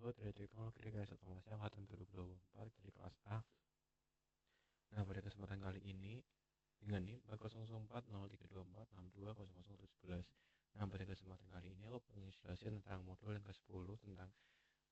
info dari teknologi rekayasa Thomas angkatan 2024 dari kelas A. Nah, pada kesempatan kali ini dengan NIM 4040324620017. Nah, pada kesempatan kali ini aku pengen jelasin tentang modul yang ke-10 tentang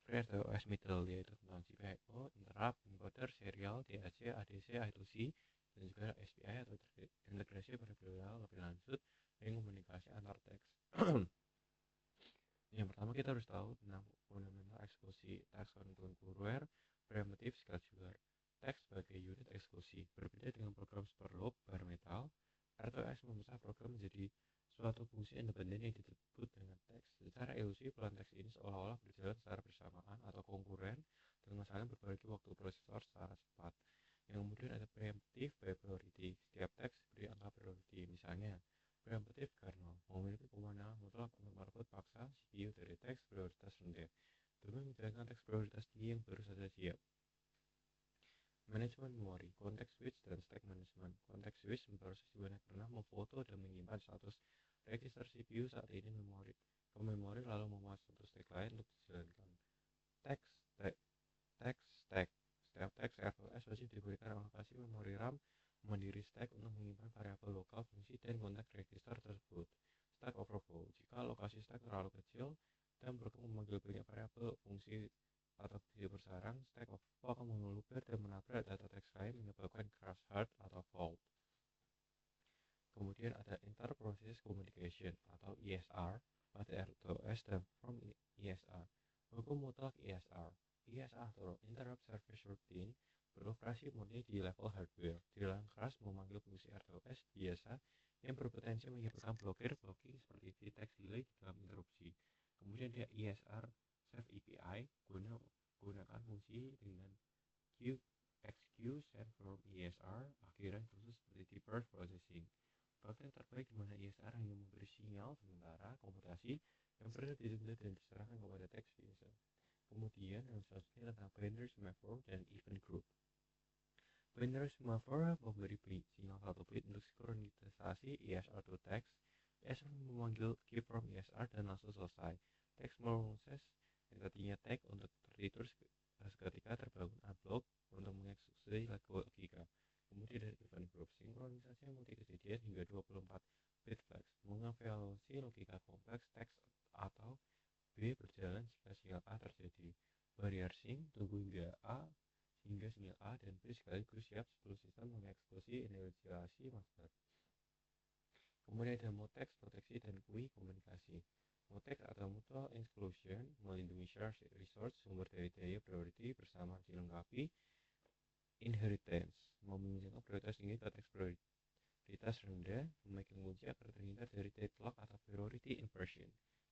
FreeRTOS Middle, yaitu tentang GPIO, Interrupt, Encoder, Serial, DAC, ADC, I2C, dan juga SPI atau integrasi berbeda lebih lanjut dengan komunikasi antar teks. Yang pertama kita harus tahu tentang fundamental eksekusi teks controller, primitive scheduler. Teks sebagai unit eksekusi. Berbeda dengan program super loop, bar metal, RTOS memecah program menjadi suatu fungsi independen yang disebut dengan teks. Secara ilusi, pelan teks ini seolah-olah berjalan secara bersamaan atau konkuren dengan saling berbagi waktu prosesor secara cepat. Yang kemudian ada preemptive by priority. Setiap teks diberi angka priority. Misalnya, preemptive kernel memiliki kewenangan mutlak untuk merebut paksa CPU dari teks prioritas rendah demi menjalankan teks prioritas tinggi yang baru saja siap. Manajemen memori, context switch, dan stack management. Context switch memproses di mana pernah memfoto dan menyimpan status register CPU saat ini ke memori lalu memuat status stack lain untuk dijalankan. Stack. Setiap teks RTOS wajib diberikan alokasi memori RAM mandiri stack untuk menyimpan variabel lokal, fungsi, dan konteks register tersebut. Stack overflow. Jika alokasi stack terlalu kecil dan program memanggil banyak variabel, fungsi, atau fungsi bersarang, stack overflow akan meluber dan menabrak data teks lain menyebabkan crash hard atau fault. Kemudian ada Inter-Process Communication atau ISR pada RTOS dan from ISR. Hukum mutlak ISR. ISR atau Interrupt Service Routine beroperasi murni di level hardware. Dilarang keras memanggil fungsi RTOS biasa yang berpotensi menyebabkan blocking seperti V-text delay di dalam interupsi. Kemudian ada ISR Save API gunakan fungsi dengan QXQ send from ISR akhiran khusus seperti deeper processing. Praktek terbaik di mana ISR hanya memberi sinyal sementara komputasi yang perlu ditunda dan diserahkan kepada teks biasa. Kemudian yang selanjutnya tentang binary semaphore dan event group. Binary semaphore memberi sinyal satu bit untuk sinkronisasi ISR to text. ISR memanggil key from ISR dan langsung selesai. Text proses yang tadinya tag untuk tertidur seketika terbangun unblock untuk mengeksekusi logika. Kemudian dari event group, sinkronisasi multi kejadian hingga 24 bit flags, mengevaluasi logika kompleks teks atau B berjalan jika sinyal A terjadi. Barrier sync, tunggu hingga A hingga sinyal A dan B sekaligus siap sebelum sistem mengeksekusi inisialisasi master. Kemudian ada mutex, proteksi, dan QI komunikasi. Mutex atau mutual exclusion melindungi share resource sumber dari daya priority bersama dilengkapi inheritance, meminjamkan prioritas tinggi ke teks prioritas rendah, memegang kunci agar terhindar dari deadlock atau priority inversion.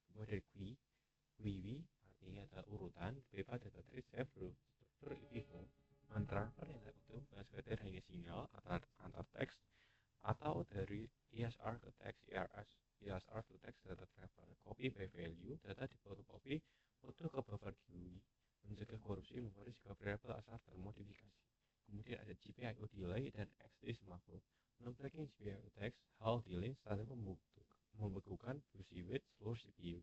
Kemudian dari QIW artinya ada urutan, bepa data tree save struktur IPFO, mentransfer yang terbentuk bukan sekedar hanya sinyal antar teks atau dari ISR ke teks ISR to text data transfer, copy by value, data difotokopi foto ke buffer GUI, mencegah korupsi memori jika variabel asal termodifikasi. Kemudian ada GPIO delay dan XD semaphore. Non-blocking GPIO text, hal delay standar membekukan busy wait seluruh CPU.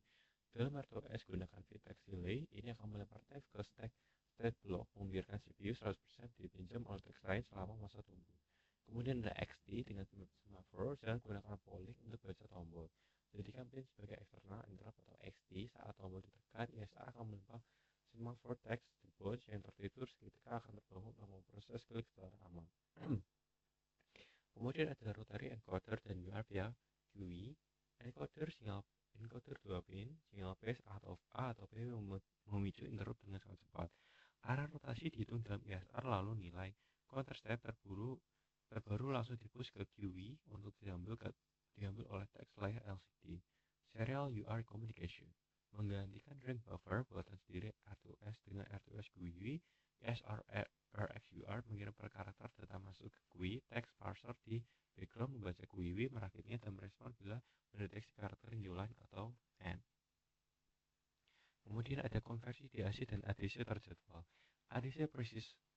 Dalam RTOS gunakan V-text delay, ini akan melempar teks ke stack state block, membiarkan CPU 100% dipinjam oleh teks lain selama masa tunggu. Kemudian ada XD dengan semaphore, jangan gunakan polling untuk baca tombol. Jadikan pin sebagai external interrupt atau XD saat tombol ditekan, ISR akan melempar semaphore text to watch yang tertidur seketika akan terbangun dan memproses klik secara aman. Kemudian ada rotary encoder dan UART via QE. Encoder 2 pin, sinyal base atau A atau B memicu interrupt dengan sangat cepat. Arah rotasi dihitung dalam ISR lalu nilai counter step terbaru langsung dipush ke QE untuk diambil oleh text layer LCD. Serial UART communication menggantikan ring buffer buatan sendiri R2S dengan R2S GUI. ISR RxUART mengirim per karakter data masuk ke GUI. Text parser di background membaca GUI, merakitnya dan merespon bila mendeteksi karakter new line atau end. Kemudian ada konversi DAC dan ADC terjadwal. ADC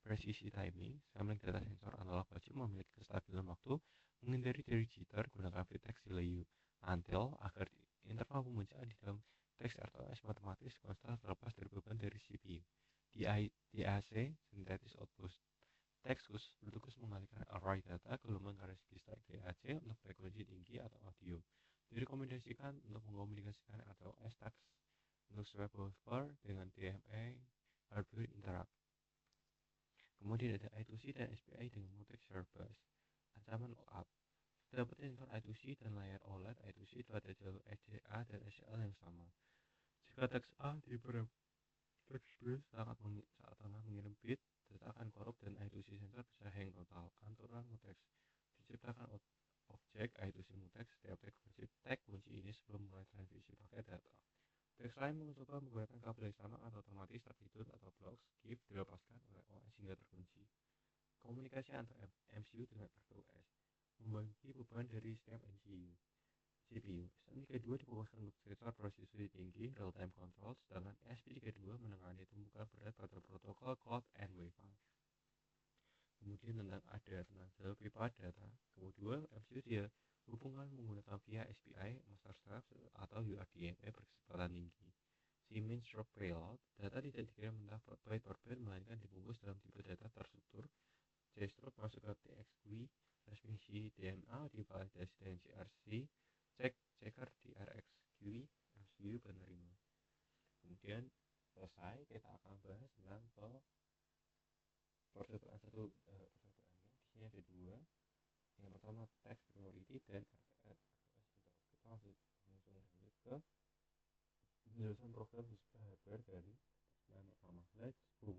presisi timing, sampling data sensor analog wajib memiliki kestabilan waktu, menghindari dari jitter, gunakan V-text delay until agar interval pembacaan di dalam teks RTOS matematis konstan terlepas dari beban dari CPU. untuk mengkomunikasikan atau STAX untuk swap buffer dengan DMA hardware interrupt. Kemudian ada I2C dan SPI dengan mutex service. Ancaman lockup. Dapat sensor I2C dan layar OLED I2C pada jalur SDA dan SCL yang sama. Jika teks A di teks B saat tengah mengirim bit, data akan korup dan I2C sensor bisa hang total. Aturan mutex. Diciptakan objek I2C mutex setiap tag kunci ini sebelum mulai transmisi paket data. Teks lain mencoba menggunakan kabel yang sama atau otomatis tertidur atau blocks skip dilepaskan oleh OS hingga terkunci. Komunikasi antara MCU dengan RTOS membagi beban dari setiap MCU. CPU STM32 difokuskan untuk sensor prosesor tinggi real-time control, sedangkan SP32 menangani tumpukan berat pada protokol cloud and Wi-Fi. Kemudian tentang jalur pipa data. Kemudian MCU dia hubungan menggunakan via SPI, master slave, atau UARTMA berkecepatan tinggi. Siemens Stroke Payload, data tidak dikirim mentah byte per byte, melainkan dibungkus dalam tipe data terstruktur. JStroke masuk ke TXQI, transmisi DNA divalidasi dengan CRC, checker di RxQI, MCU penerima. Kemudian selesai, kita akan bahas tentang percobaan percobaannya. Di sini ada dua. Yang pertama text priority dan RTS. Kita langsung lanjut ke penjelasan program display hardware dari yang pertama. Let's go.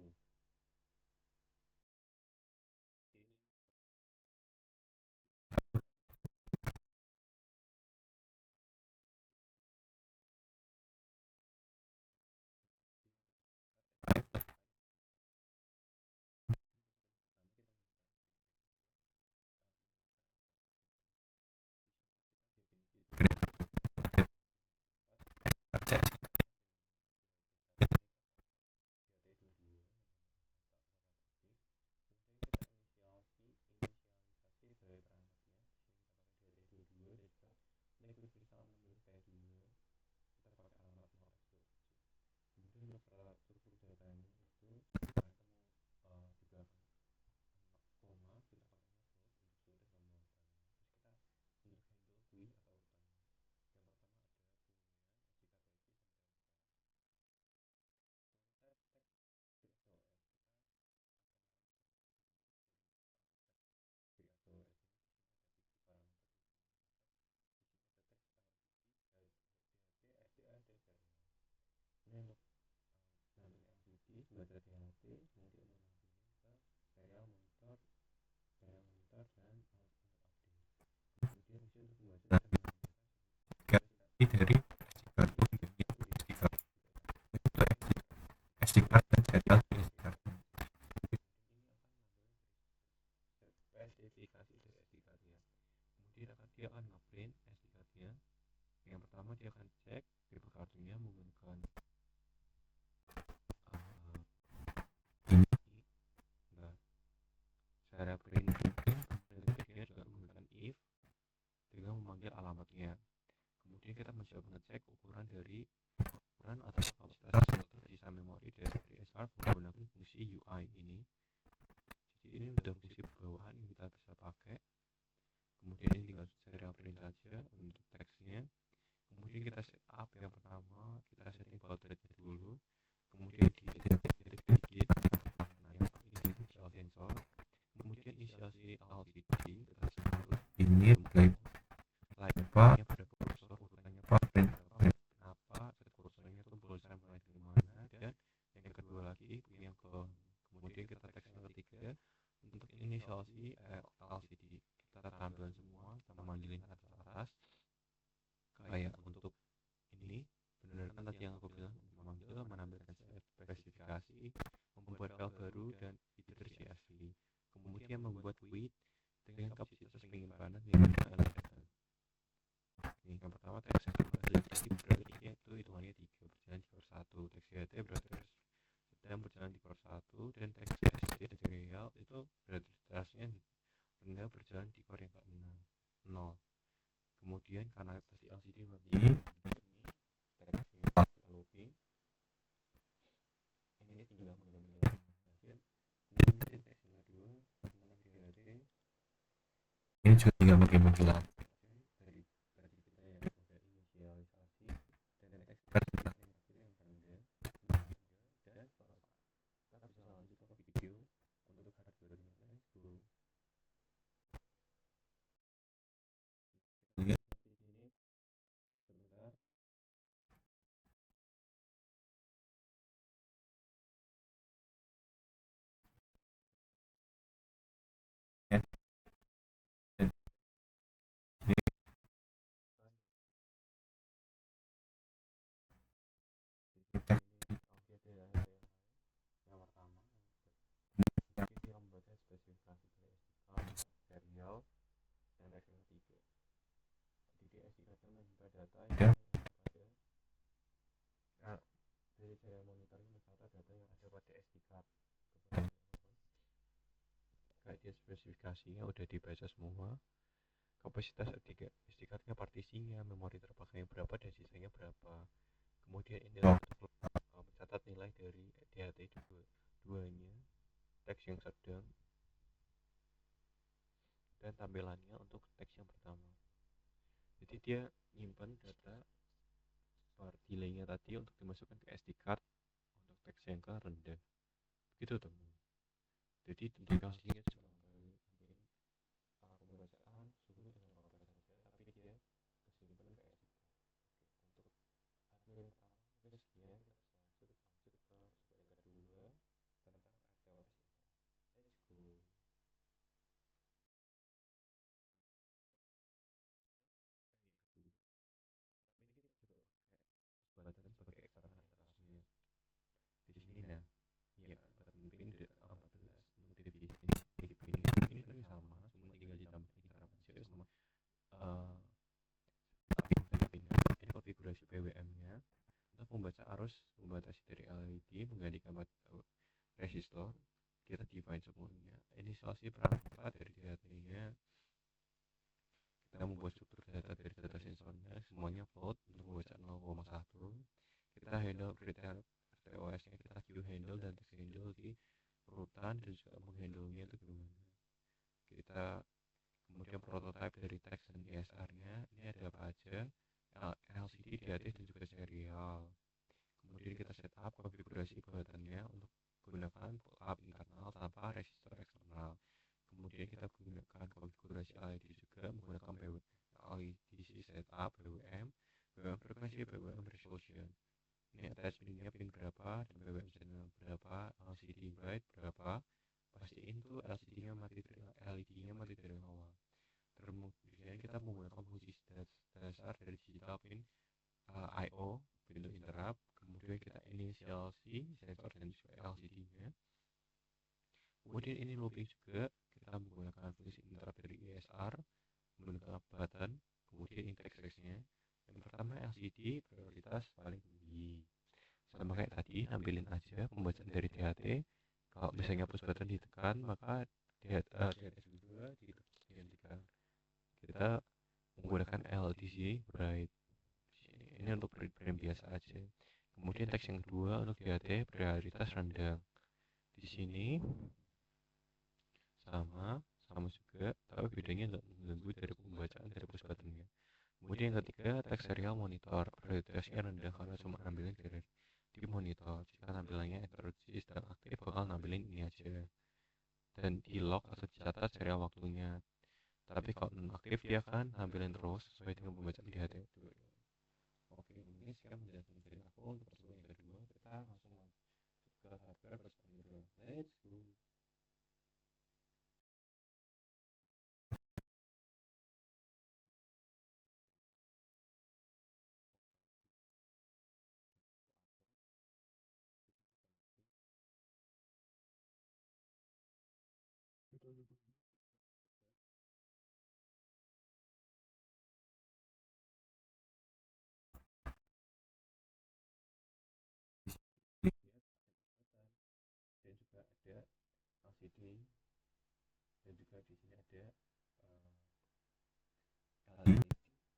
Belajar di HP, kemudian serial monitor dan untuk update. Kemudian untuk membaca dari SD card dan serial SD card. Verifikasi dari SD card-nya. Kemudian dia akan ngeprint SD card-nya. Yang pertama dia akan cek paper kartunya menggunakan cara printing. Dia juga menggunakan if dengan memanggil alamatnya. Kemudian kita mencoba mengecek ukuran atau kapasitas sisa memori dari SR menggunakan fungsi UI ini. Jadi ini sudah fungsi bawahan yang kita bisa pakai. Kemudian ini tinggal serial print saja untuk teksnya. Kemudian kita setup, yang pertama kita setting baud rate dulu. Kemudian sedikit ini initial sensor. Kemudian inisiasi LCD ini like pada kursor urutannya kenapa kursornya itu bolanya mulai dari mana, dan yang kedua lagi yang kemudian kita teks yang ketiga untuk inisiasi LCD kita tampilkan semua, kita manggilin atas kayak untuk ini benar kan tadi yang aku bilang, menampilkan spesifikasi, membuat file baru dan fitur CSV, kemudian membuat width dengan kapasitas penyimpanan yang elegan. Yang pertama teks berarti itu hitungannya 3 berjalan di core 1, teks HT berarti sedang berjalan di core 1, dan teks SD dan serial itu berarti teksnya rendah berjalan di core yang ke-6 0. Kemudian karena tadi LCD ini teksnya looping ini tinggal mengambil kemudian teks yang kedua ini juga tinggal menghilang dari kita yang Yang pertama, kita membaca spesifikasi dari SD card, serial, dan teks yang ketiga. Jadi SD card menyimpan data yang ada dari serial monitor mencatat data yang ada pada SD card. Kayak dia spesifikasinya udah dibaca semua, kapasitas SD card-nya, partisinya, memori terpakainya berapa, dan sisanya berapa. Kemudian ini untuk mencatat nilai dari DHT duanya, teks yang sedang, dan tampilannya untuk teks yang pertama. Jadi dia nyimpan data per delaynya tadi untuk dimasukkan ke SD card untuk teks yang ke rendah. Begitu teman. Jadi indikasinya cuma pembacaan suhu dengan waktu saja, tapi dia kesimpan ke SD card. Untuk admin pertama sekian, kita lanjut ke yang kedua tentang RTOS. Let's go. Peralatan sebagai eksternal integrasinya di sini. Nah, ya penting 14 untuk divisi ini sama, cuma tinggal ditambah integrasi aja sama ini konfigurasi PWM-nya untuk membaca arus membatasi dari LED menggantikan resistor. Kita define semuanya, inisiasi perangkat dari DHT-nya, kita membuat struktur data dari data sensornya, semuanya float untuk membaca 0,1. Kita handle RTOS-nya, kita queue handle dan text handle di urutan, dan juga menghandle-nya itu gimana. Kita kemudian prototype dari teks dan ESR-nya, ini ada apa aja, LCD, DHT, dan juga serial. Kemudian kita setup konfigurasi buatannya untuk menggunakan pull up internal tanpa resistor eksternal. Kemudian kita gunakan konfigurasi LED juga menggunakan LED setup BWM frekuensi, BWM resolution. Ini attachmentnya pin berapa dan BWM channel berapa, LCD bright berapa. Pastiin tuh LCD-nya mati dari LED-nya mati dari awal. Kemudian kita menggunakan fungsi dasar dari digital pin I/O pintu interrupt. Kemudian kita inisiasi sensor dan juga LCD-nya. Kemudian ini looping juga, kita menggunakan fungsi interrupt dari ESR menggunakan button. Kemudian integrasinya, yang pertama LCD prioritas paling tinggi, sama kayak tadi, ambilin aja pembacaan dari DHT. Kalau misalnya push button ditekan, maka DHT juga dihentikan. Kita menggunakan LDC bright. Ini untuk frame biasa aja. Kemudian teks yang kedua untuk DHT prioritas rendah. Di sini sama juga, tapi bedanya nggak mengganggu dari pembacaan dari push buttonnya. Kemudian yang ketiga, teks serial monitor prioritasnya rendah karena cuma nampilin di monitor. Jika tampilannya introduksi sedang aktif, bakal nampilin ini aja dan di lock atau dicatat serial waktunya. Tapi kalau non aktif dia kan nampilin terus sesuai dengan pembacaan di HT. Oke, ini sekarang menjelaskan dari aku untuk pertemuan yang kedua. Kita langsung masuk ke hardware perspektif. Let's go. Dan juga ada LCD, dan juga di sini ada LED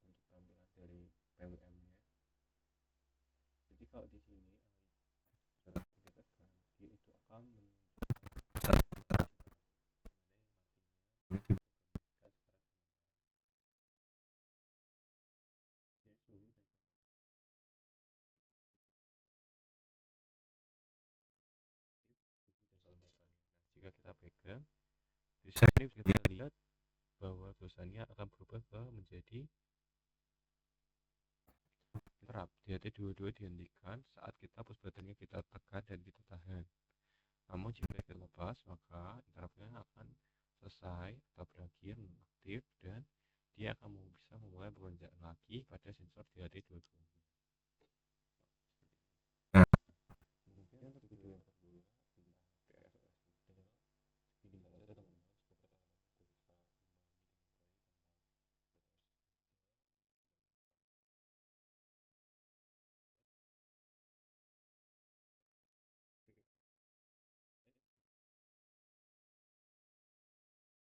untuk tampilan dari PWM-nya. Jadi kalau di sini kita tekan, dia itu akan jika kita pegang, di sini bisa kita lihat bahwa tulisannya akan berubah ke menjadi interrupt. Jadi dua-dua dihentikan saat kita push buttonnya kita tekan dan kita tahan. Namun jika kita lepas, maka interruptnya akan selesai atau berakhir nonaktif dan dia akan bisa mulai bekerja lagi pada sensor DHT 22.